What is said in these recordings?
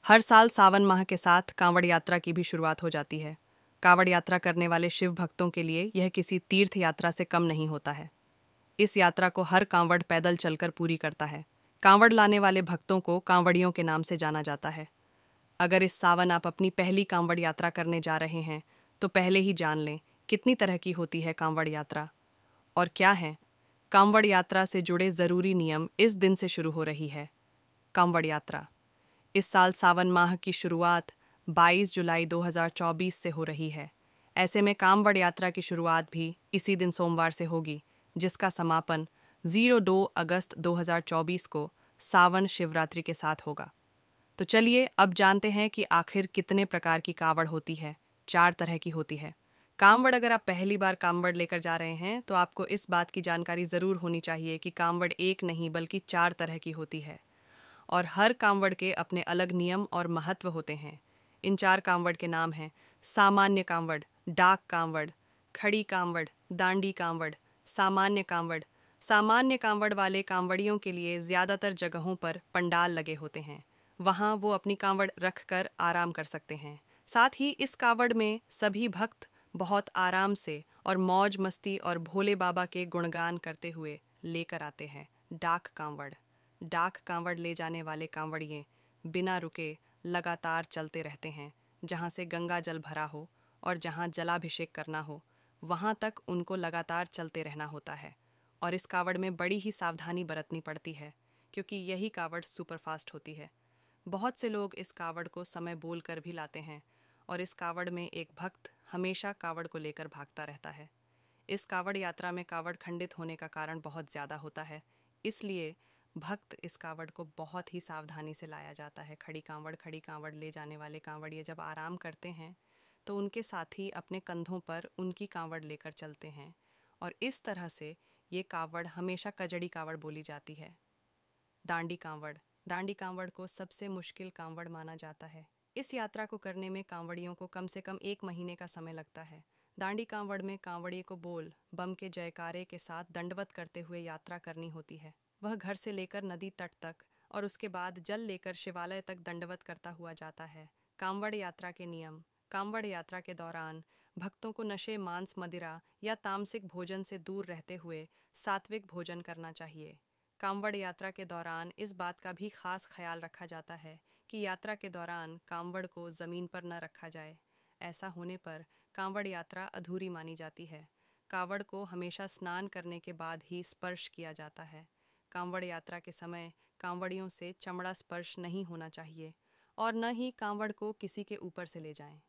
हर साल सावन माह के साथ कांवड़ यात्रा की भी शुरुआत हो जाती है। कांवड़ यात्रा करने वाले शिव भक्तों के लिए यह किसी तीर्थ यात्रा से कम नहीं होता है। इस यात्रा को हर कांवड़ पैदल चलकर पूरी करता है। कांवड़ लाने वाले भक्तों को कांवड़ियों के नाम से जाना जाता है। अगर इस सावन आप अपनी पहली कांवड़ यात्रा करने जा रहे हैं तो पहले ही जान लें कितनी तरह की होती है कांवड़ यात्रा और क्या है कांवड़ यात्रा से जुड़े ज़रूरी नियम। इस दिन से शुरू हो रही है कांवड़ यात्रा। इस साल सावन माह की शुरुआत 22 जुलाई 2024 से हो रही है। ऐसे में कांवड़ यात्रा की शुरुआत भी इसी दिन सोमवार से होगी, जिसका समापन 02 अगस्त 2024 को सावन शिवरात्रि के साथ होगा। तो चलिए अब जानते हैं कि आखिर कितने प्रकार की कांवड़ होती है। 4 तरह की होती है कांवड़। अगर आप पहली बार कांवड़ लेकर जा रहे हैं तो आपको इस बात की जानकारी ज़रूर होनी चाहिए कि कांवड़ एक नहीं बल्कि 4 तरह की होती है और हर कांवड़ के अपने अलग नियम और महत्व होते हैं। इन 4 कांवड़ के नाम हैं सामान्य कांवड़, डाक कांवड़, खड़ी कांवड़, दांडी कांवड़, सामान्य कांवड़। सामान्य कांवड़ वाले कांवड़ियों के लिए ज़्यादातर जगहों पर पंडाल लगे होते हैं। वहाँ वो अपनी कांवड़ रख कर आराम कर सकते हैं। साथ ही इस कांवड़ में सभी भक्त बहुत आराम से और मौज मस्ती और भोले बाबा के गुणगान करते हुए लेकर आते हैं डाक कांवड़। डाक कांवड़ ले जाने वाले कांवड़िए बिना रुके लगातार चलते रहते हैं। जहाँ से गंगा जल भरा हो और जहाँ जलाभिषेक करना हो वहाँ तक उनको लगातार चलते रहना होता है। और इस कांवड़ में बड़ी ही सावधानी बरतनी पड़ती है क्योंकि यही कांवड़ सुपरफास्ट होती है। बहुत से लोग इस कांवड़ को समय बोल कर भी लाते हैं और इस कांवड़ में एक भक्त हमेशा कांवड़ को लेकर भागता रहता है। इस कांवड़ यात्रा में कांवड़ खंडित होने का कारण बहुत ज़्यादा होता है, इसलिए भक्त इस कांवड़ को बहुत ही सावधानी से लाया जाता है। खड़ी कांवड़ ले जाने वाले कांवड़िए जब आराम करते हैं तो उनके साथी अपने कंधों पर उनकी कांवड़ लेकर चलते हैं और इस तरह से ये कांवड़ हमेशा कजड़ी कांवड़ बोली जाती है। दांडी कांवड़। दांडी कांवड़ को सबसे मुश्किल कांवड़ माना जाता है। इस यात्रा को करने में कांवड़ियों को कम से कम 1 महीने का समय लगता है। दांडी कांवड़ में कांवड़िए को बोल बम के जयकारे के साथ दंडवत करते हुए यात्रा करनी होती है। वह घर से लेकर नदी तट तक और उसके बाद जल लेकर शिवालय तक दंडवत करता हुआ जाता है। कांवड़ यात्रा के नियम। कांवड़ यात्रा के दौरान भक्तों को नशे, मांस, मदिरा या तामसिक भोजन से दूर रहते हुए सात्विक भोजन करना चाहिए। कांवड़ यात्रा के दौरान इस बात का भी खास ख्याल रखा जाता है कि यात्रा के दौरान कांवड़ को ज़मीन पर न रखा जाए। ऐसा होने पर कांवड़ यात्रा अधूरी मानी जाती है। कांवड़ को हमेशा स्नान करने के बाद ही स्पर्श किया जाता है। कांवड़ यात्रा के समय कांवड़ियों से चमड़ा स्पर्श नहीं होना चाहिए और न ही कांवड़ को किसी के ऊपर से ले जाएं।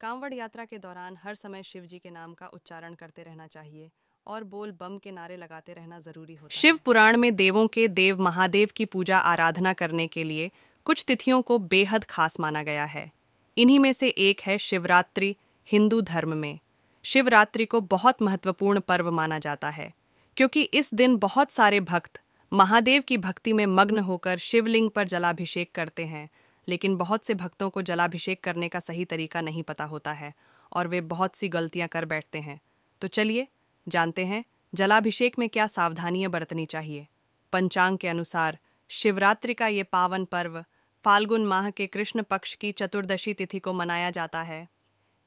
कांवड़ यात्रा के दौरान हर समय शिव जी के नाम का उच्चारण करते रहना चाहिए और बोल बम के नारे लगाते रहना जरूरी होता है। शिव पुराण में देवों के देव महादेव की पूजा आराधना करने के लिए कुछ तिथियों को बेहद खास माना गया है। इन्हीं में से एक है शिवरात्रि। हिंदू धर्म में शिवरात्रि को बहुत महत्वपूर्ण पर्व माना जाता है क्योंकि इस दिन बहुत सारे भक्त महादेव की भक्ति में मग्न होकर शिवलिंग पर जलाभिषेक करते हैं। लेकिन बहुत से भक्तों को जलाभिषेक करने का सही तरीका नहीं पता होता है और वे बहुत सी गलतियां कर बैठते हैं। तो चलिए जानते हैं जलाभिषेक में क्या सावधानियां बरतनी चाहिए। पंचांग के अनुसार शिवरात्रि का ये पावन पर्व फाल्गुन माह के कृष्ण पक्ष की चतुर्दशी तिथि को मनाया जाता है।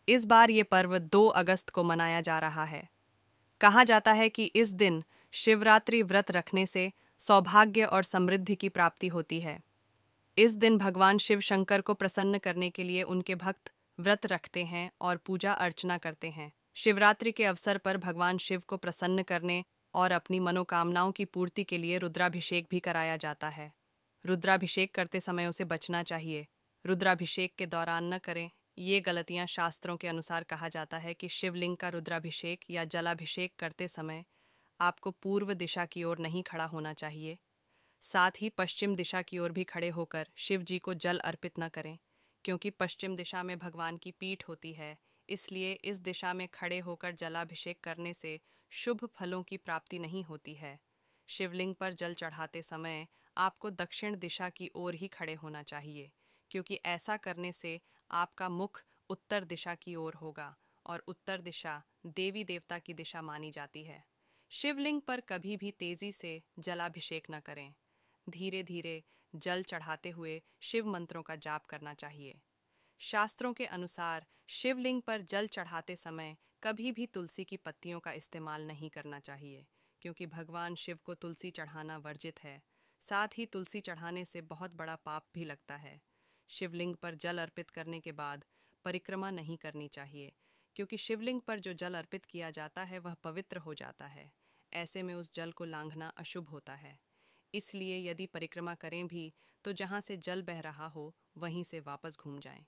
इस बार ये पर्व 2 अगस्त को मनाया जा रहा है। कहा जाता है कि इस दिन शिवरात्रि व्रत रखने से सौभाग्य और समृद्धि की प्राप्ति होती है। इस दिन भगवान शिव शंकर को प्रसन्न करने के लिए उनके भक्त व्रत रखते हैं और पूजा अर्चना करते हैं। शिवरात्रि के अवसर पर भगवान शिव को प्रसन्न करने और अपनी मनोकामनाओं की पूर्ति के लिए रुद्राभिषेक भी कराया जाता है। रुद्राभिषेक करते समय उसे बचना चाहिए। रुद्राभिषेक के दौरान न करें। ये गलतियां शास्त्रों के अनुसार कहा जाता है कि शिवलिंग का रुद्राभिषेक या जलाभिषेक करते समय आपको पूर्व दिशा की ओर नहीं खड़ा होना चाहिए। साथ ही पश्चिम दिशा की ओर भी खड़े होकर शिव जी को जल अर्पित न करें क्योंकि पश्चिम दिशा में भगवान की पीठ होती है। इसलिए इस दिशा में खड़े होकर जलाभिषेक करने से शुभ फलों की प्राप्ति नहीं होती है। शिवलिंग पर जल चढ़ाते समय आपको दक्षिण दिशा की ओर ही खड़े होना चाहिए क्योंकि ऐसा करने से आपका मुख उत्तर दिशा की ओर होगा और उत्तर दिशा देवी देवता की दिशा मानी जाती है। शिवलिंग पर कभी भी तेजी से जलाभिषेक न करें। धीरे धीरे जल चढ़ाते हुए शिव मंत्रों का जाप करना चाहिए। शास्त्रों के अनुसार शिवलिंग पर जल चढ़ाते समय कभी भी तुलसी की पत्तियों का इस्तेमाल नहीं करना चाहिए, क्योंकि भगवान शिव को तुलसी चढ़ाना वर्जित है। साथ ही तुलसी चढ़ाने से बहुत बड़ा पाप भी लगता है। शिवलिंग पर जल अर्पित करने के बाद परिक्रमा नहीं करनी चाहिए, क्योंकि शिवलिंग पर जो जल अर्पित किया जाता है वह पवित्र हो जाता है। ऐसे में उस जल को लांघना अशुभ होता है। इसलिए यदि परिक्रमा करें भी तो जहाँ से जल बह रहा हो वहीं से वापस घूम जाएं।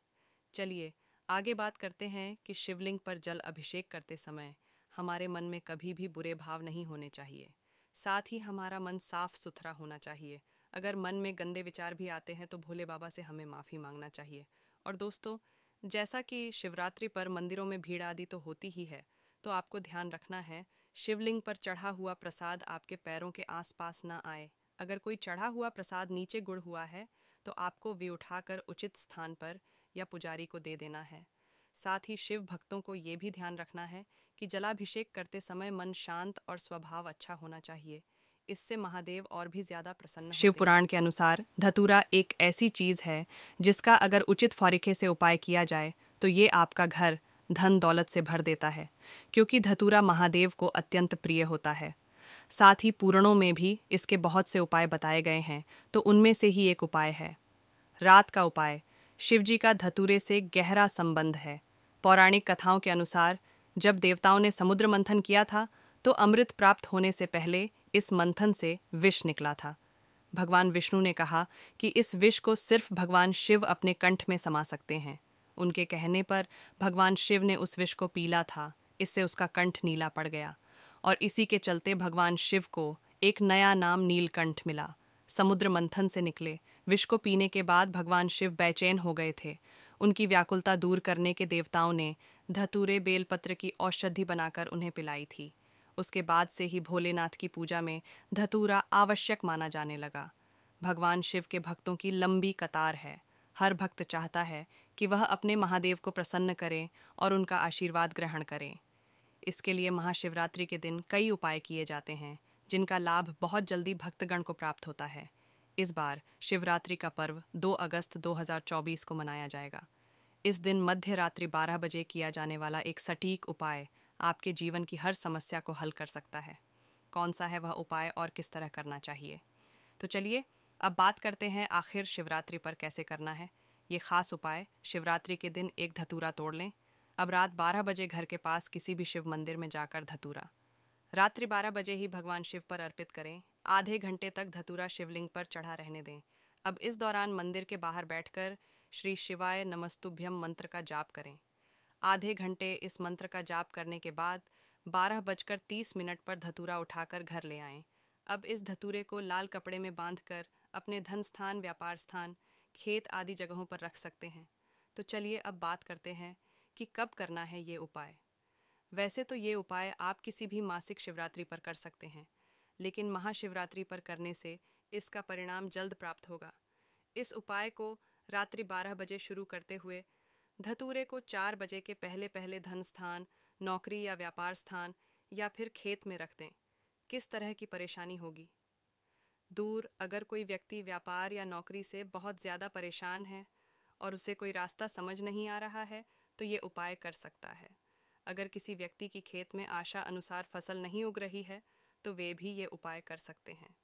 चलिए आगे बात करते हैं कि शिवलिंग पर जल अभिषेक करते समय हमारे मन में कभी भी बुरे भाव नहीं होने चाहिए। साथ ही हमारा मन साफ सुथरा होना चाहिए। अगर मन में गंदे विचार भी आते हैं तो भोले बाबा से हमें माफ़ी मांगना चाहिए। और दोस्तों, जैसा कि शिवरात्रि पर मंदिरों में भीड़ आदि तो होती ही है, तो आपको ध्यान रखना है शिवलिंग पर चढ़ा हुआ प्रसाद आपके पैरों के आसपास ना आए। अगर कोई चढ़ा हुआ प्रसाद नीचे गुड़ हुआ है तो आपको वे उठाकर उचित स्थान पर या पुजारी को दे देना है। साथ ही शिव भक्तों को ये भी ध्यान रखना है कि जलाभिषेक करते समय मन शांत और स्वभाव अच्छा होना चाहिए। इससे महादेव और भी ज्यादा प्रसन्न होते हैं। शिव पुराण के अनुसार धतूरा एक ऐसी चीज है जिसका अगर उचित फौरिके से उपाय किया जाए तो ये आपका घर धन दौलत से भर देता है, क्योंकि धतूरा महादेव को अत्यंत प्रिय होता है। साथ ही पुराणों में भी इसके बहुत से उपाय बताए गए हैं, तो उनमें से ही एक उपाय है रात का उपाय। शिवजी का धतूरे से गहरा संबंध है। पौराणिक कथाओं के अनुसार जब देवताओं ने समुद्र मंथन किया था तो अमृत प्राप्त होने से पहले इस मंथन से विष निकला था। भगवान विष्णु ने कहा कि इस विष को सिर्फ भगवान शिव अपने कंठ में समा सकते हैं। उनके कहने पर भगवान शिव ने उस विष को पीला था। इससे उसका कंठ नीला पड़ गया और इसी के चलते भगवान शिव को एक नया नाम नीलकंठ मिला। समुद्र मंथन से निकले विष को पीने के बाद भगवान शिव बेचैन हो गए थे। उनकी व्याकुलता दूर करने के देवताओं ने धतूरे बेलपत्र की औषधि बनाकर उन्हें पिलाई थी। उसके बाद से ही भोलेनाथ की पूजा में धतूरा आवश्यक माना जाने लगा। भगवान शिव के भक्तों की लंबी कतार है। हर भक्त चाहता है कि वह अपने महादेव को प्रसन्न करें और उनका आशीर्वाद ग्रहण करें। इसके लिए महाशिवरात्रि के दिन कई उपाय किए जाते हैं, जिनका लाभ बहुत जल्दी भक्तगण को प्राप्त होता है। इस बार शिवरात्रि का पर्व 2 अगस्त 2024 को मनाया जाएगा। इस दिन मध्य रात्रि 12 बजे किया जाने वाला एक सटीक उपाय आपके जीवन की हर समस्या को हल कर सकता है। कौन सा है वह उपाय और किस तरह करना चाहिए? तो चलिए अब बात करते हैं आखिर शिवरात्रि पर कैसे करना है ये खास उपाय। शिवरात्रि के दिन एक धतूरा तोड़ लें। अब रात 12 बजे घर के पास किसी भी शिव मंदिर में जाकर धतूरा रात्रि 12 बजे ही भगवान शिव पर अर्पित करें। आधे घंटे तक धतूरा शिवलिंग पर चढ़ा रहने दें। अब इस दौरान मंदिर के बाहर बैठकर श्री शिवाय नमस्तुभ्यम मंत्र का जाप करें। आधे घंटे इस मंत्र का जाप करने के बाद 12:30 पर धतूरा उठाकर घर ले आएं। अब इस धतूरे को लाल कपड़े में बांधकर अपने धन स्थान, व्यापार स्थान, खेत आदि जगहों पर रख सकते हैं। तो चलिए अब बात करते हैं कि कब करना है ये उपाय। वैसे तो ये उपाय आप किसी भी मासिक शिवरात्रि पर कर सकते हैं, लेकिन महाशिवरात्रि पर करने से इसका परिणाम जल्द प्राप्त होगा। इस उपाय को रात्रि 12 बजे शुरू करते हुए धतूरे को 4 बजे के पहले पहले धन स्थान, नौकरी या व्यापार स्थान या फिर खेत में रख दें। किस तरह की परेशानी होगी? दूर अगर कोई व्यक्ति व्यापार या नौकरी से बहुत ज़्यादा परेशान है और उसे कोई रास्ता समझ नहीं आ रहा है तो ये उपाय कर सकता है। अगर किसी व्यक्ति की खेत में आशा अनुसार फसल नहीं उग रही है तो वे भी ये उपाय कर सकते हैं।